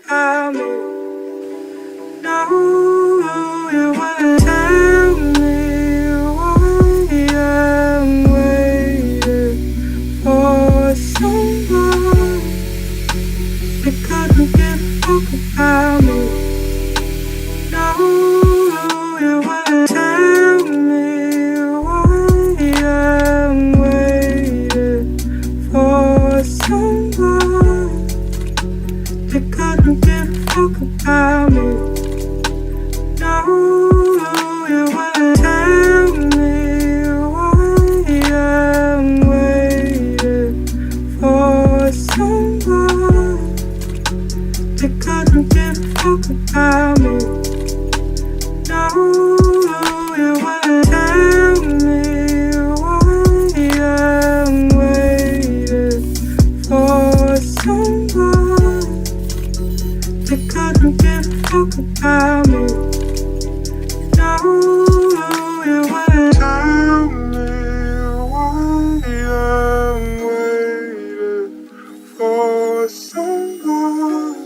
about me. No, you wanna tell me why I'm waiting for someone that couldn't give a fuck about me. No, you wanna tell me why I'm waiting for someone that couldn't give a fuck about me. No, you wanna tell me why I'm waiting for someone that couldn't give a fuck about me. No, you wanna tell me why I'm waiting for someone that couldn't give a fuck about me. No, you wanna tell me why I'm waiting for someone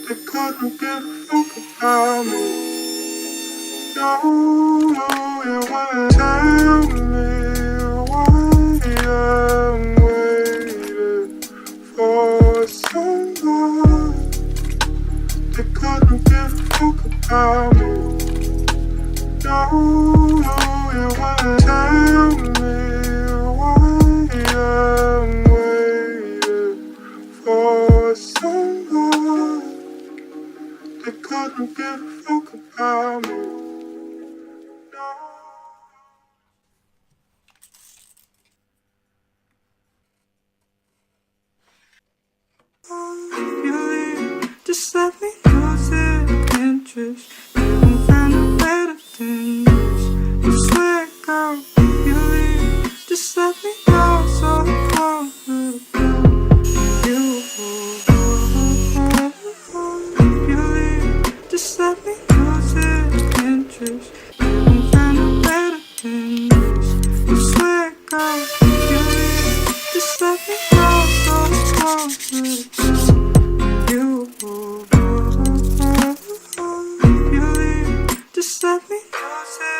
that couldn't give a fuck about me. No, you wanna tell me why I'm waiting for someone that couldn't give a fuck about me. No, you wanna tell me why I'm waiting for someone that couldn't give a fuck about me. No. If you leave, just let me lose the interest. You won't find a better than this. I swear, girl, if you leave, just let me know so I won't look down. You, if you leave, just let me lose the interest. You won't find a better than this. I swear, girl, if you leave, just let me know so I won't look down. You, you leave, just let me lose the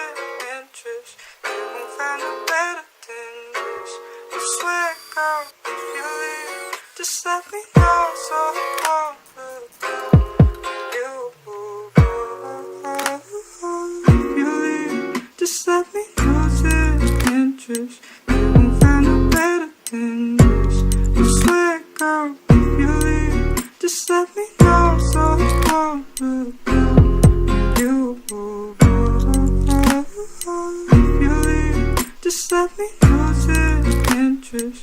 interest. You won't find a better than this. I swear, girl, if you leave, just let me know so I won't look down. You, you leave, just let me lose the interest. You won't find a better than this. I swear, girl, if you leave, just let me know so I won't look down. You, you leave, just let me lose the interest.